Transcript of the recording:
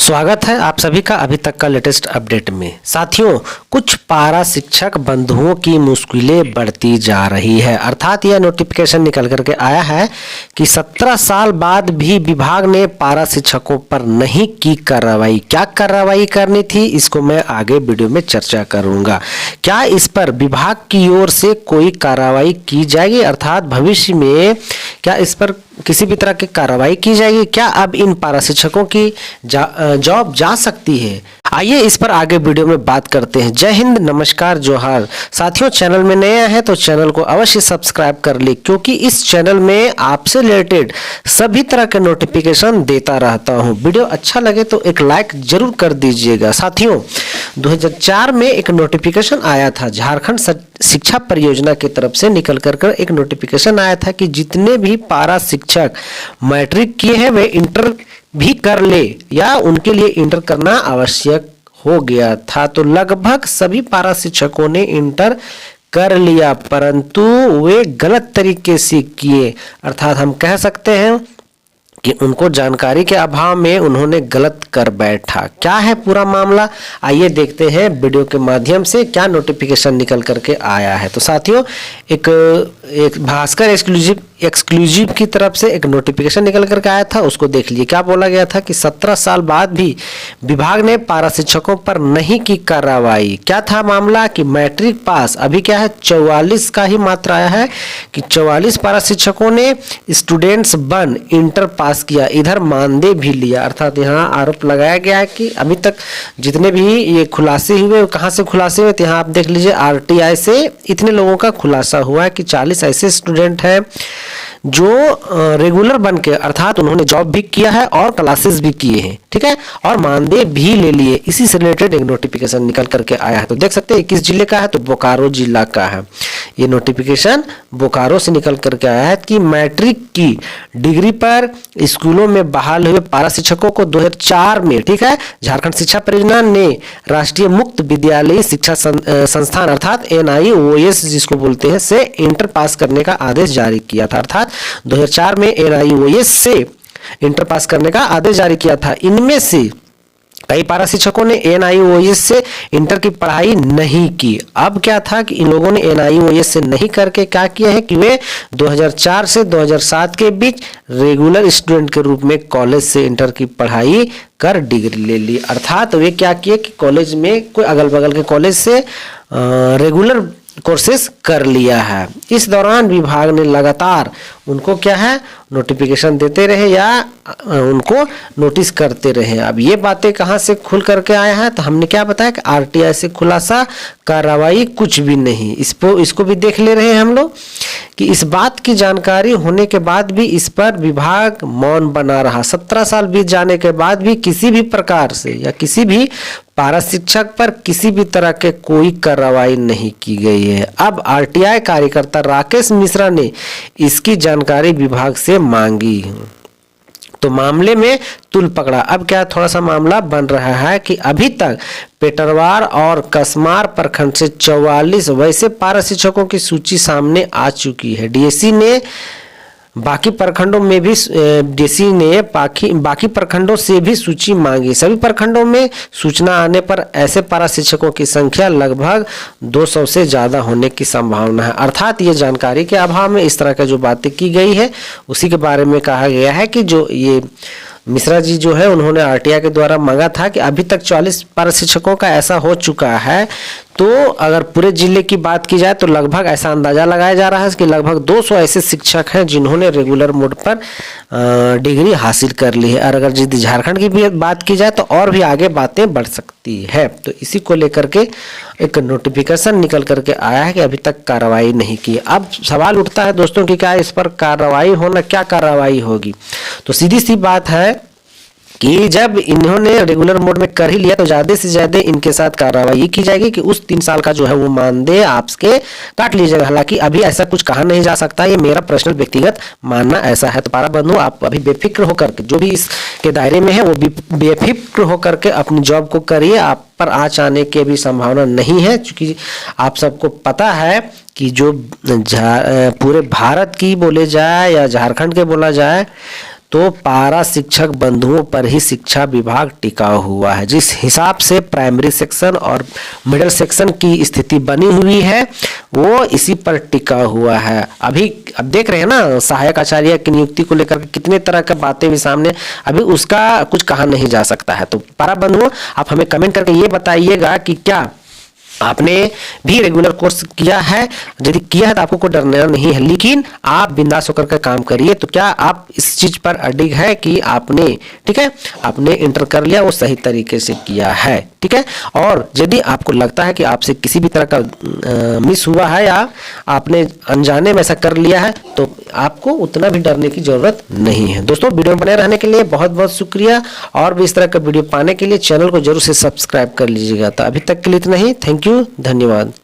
स्वागत है आप सभी का अभी तक का लेटेस्ट अपडेट में। साथियों, कुछ पारा शिक्षक बंधुओं की मुश्किलें बढ़ती जा रही है। अर्थात यह नोटिफिकेशन निकल करके आया है कि 17 साल बाद भी विभाग ने पारा शिक्षकों पर नहीं की कार्रवाई। क्या कार्रवाई करनी थी, इसको मैं आगे वीडियो में चर्चा करूंगा। क्या इस पर विभाग की ओर से कोई कार्रवाई की जाएगी, अर्थात भविष्य में क्या इस पर किसी भी तरह की कार्रवाई की जाएगी? क्या अब इन पारा शिक्षकों की जॉब जा सकती है? आइए इस पर आगे वीडियो में बात करते हैं। जय हिंद, नमस्कार, जोहार। साथियों, चैनल में नया है तो चैनल को अवश्य सब्सक्राइब कर ले, क्योंकि इस चैनल में आपसे रिलेटेड सभी तरह के नोटिफिकेशन देता रहता हूं। वीडियो अच्छा लगे तो एक लाइक जरूर कर दीजिएगा। साथियों, 2004 में एक नोटिफिकेशन आया था, झारखंड शिक्षा परियोजना की तरफ से निकल कर एक नोटिफिकेशन आया था कि जितने भी पारा शिक्षक मैट्रिक किए हैं वे इंटर भी कर ले, या उनके लिए इंटर करना आवश्यक हो गया था। तो लगभग सभी पारा शिक्षकों ने इंटर कर लिया, परंतु वे गलत तरीके से किए। अर्थात हम कह सकते हैं कि उनको जानकारी के अभाव में उन्होंने गलत कर बैठा। क्या है पूरा मामला, आइए देखते हैं वीडियो के माध्यम से क्या नोटिफिकेशन निकल करके आया है। तो साथियों, एक भास्कर एक्सक्लूसिव की तरफ से एक नोटिफिकेशन निकल करके आया था, उसको देख लीजिए। क्या बोला गया था कि 17 साल बाद भी विभाग ने पारा शिक्षकों पर नहीं की कार्रवाई। क्या था मामला कि मैट्रिक पास अभी क्या है 44 का ही मात्र आया है कि 44 पारा शिक्षकों ने स्टूडेंट्स बन इंटर पास किया, इधर मानदेय भी लिया। अर्थात यहाँ आरोप लगाया गया है कि अभी तक जितने भी ये खुलासे हुए, कहाँ से खुलासे हुए, तो यहाँ आप देख लीजिए आरटीआई से इतने लोगों का खुलासा हुआ है कि 40 ऐसे स्टूडेंट हैं जो रेगुलर बन के, अर्थात उन्होंने जॉब भी किया है और क्लासेस भी किए हैं, ठीक है, और मानदेय भी ले लिए। इसी से रिलेटेड एक नोटिफिकेशन निकल करके आया है। तो देख सकते हैं किस जिले का है, तो बोकारो जिला का है। ये नोटिफिकेशन बोकारो से निकल करके आया है कि मैट्रिक की डिग्री पर स्कूलों में बहाल हुए पारा शिक्षकों को 2004 में, ठीक है, झारखंड शिक्षा परियोजना ने राष्ट्रीय मुक्त विद्यालयी शिक्षा संस्थान अर्थात NIOS जिसको बोलते हैं से इंटर पास करने का आदेश जारी किया था। अर्थात 2004 में NIOS से इंटर पास करने का आदेश जारी किया था। इनमें से कई पारा शिक्षकों ने NIOS से इंटर की पढ़ाई नहीं की। अब क्या था कि इन लोगों ने NIOS से नहीं करके क्या किया है कि वे 2004 से 2007 के बीच रेगुलर स्टूडेंट के रूप में कॉलेज से इंटर की पढ़ाई कर डिग्री ले ली। अर्थात वे क्या किए कि कॉलेज में कोई अगल बगल के कॉलेज से रेगुलर कोर्सेस कर लिया है। इस दौरान विभाग ने लगातार उनको क्या है नोटिफिकेशन देते रहे या उनको नोटिस करते रहे। अब ये बातें कहाँ से खुल करके आया है, तो हमने क्या बताया कि आरटीआई से खुलासा, कार्रवाई कुछ भी नहीं। इसको भी देख ले रहे हैं हम लोग कि इस बात की जानकारी होने के बाद भी इस पर विभाग मौन बना रहा। 17 साल बीत जाने के बाद भी किसी भी प्रकार से या किसी भी पारा शिक्षक पर किसी भी तरह के कोई कार्रवाई नहीं की गई है। अब आरटीआई कार्यकर्ता राकेश मिश्रा ने इसकी जानकारी विभाग से मांगी, तो मामले में तुल पकड़ा। अब क्या थोड़ा सा मामला बन रहा है कि अभी तक पेटरवार और कसमार प्रखंड से 44 वैसे पारा शिक्षकों की सूची सामने आ चुकी है। डीएसी ने बाकी प्रखंडों में भी बाकी प्रखंडों से भी सूची मांगी। सभी प्रखंडों में सूचना आने पर ऐसे पारा शिक्षकों की संख्या लगभग 200 से ज्यादा होने की संभावना है। अर्थात ये जानकारी के अभाव में इस तरह का जो बातें की गई है उसी के बारे में कहा गया है कि जो ये मिश्रा जी जो है उन्होंने आरटीआई के द्वारा मांगा था कि अभी तक 40 पारा शिक्षकों का ऐसा हो चुका है। तो अगर पूरे जिले की बात की जाए तो लगभग ऐसा अंदाजा लगाया जा रहा है कि लगभग 200 ऐसे शिक्षक हैं जिन्होंने रेगुलर मोड पर डिग्री हासिल कर ली है। और अगर यदि झारखंड की भी बात की जाए तो और भी आगे बातें बढ़ सकती है। तो इसी को लेकर के एक नोटिफिकेशन निकल करके आया है कि अभी तक कार्रवाई नहीं की। अब सवाल उठता है दोस्तों कि क्या इस पर कार्रवाई होना, क्या कार्रवाई होगी? तो सीधी सी बात है कि जब इन्होंने रेगुलर मोड में कर ही लिया तो ज्यादा से ज्यादा इनके साथ कार्रवाई की जाएगी कि उस 3 साल का जो है वो मानदेय आपके काट लीजिएगा। हालांकि अभी ऐसा कुछ कहा नहीं जा सकता, ये मेरा पर्सनल व्यक्तिगत मानना ऐसा है। तो पारा बंधु, आप अभी बेफिक्र होकर के, जो भी इसके दायरे में है वो बेफिक्र होकर के अपनी जॉब को करिए। आप पर आँच आने की भी संभावना नहीं है, क्योंकि आप सबको पता है कि जो पूरे भारत की बोले जाए या झारखंड के बोला जाए तो पारा शिक्षक बंधुओं पर ही शिक्षा विभाग टिका हुआ है। जिस हिसाब से प्राइमरी सेक्शन और मिडिल सेक्शन की स्थिति बनी हुई है वो इसी पर टिका हुआ है। अब देख रहे हैं ना सहायक आचार्य की नियुक्ति को लेकर कितने तरह की बातें भी सामने, अभी उसका कुछ कहा नहीं जा सकता है। तो पारा बंधुओं आप हमें कमेंट करके ये बताइएगा कि क्या आपने भी रेगुलर कोर्स किया है। यदि किया है तो आपको कोई डरना नहीं है, लेकिन आप बिंदास होकर के काम करिए। तो क्या आप इस चीज पर अडिग है कि आपने, ठीक है, आपने इंटर कर लिया, वो सही तरीके से किया है, ठीक है। और यदि आपको लगता है कि आपसे किसी भी तरह का मिस हुआ है या आपने अनजाने में ऐसा कर लिया है तो आपको उतना भी डरने की जरूरत नहीं है। दोस्तों वीडियो में बने रहने के लिए बहुत बहुत शुक्रिया, और भी इस तरह का वीडियो पाने के लिए चैनल को जरूर से सब्सक्राइब कर लीजिएगा। तो अभी तक के लिए इतना ही, थैंक यू, धन्यवाद।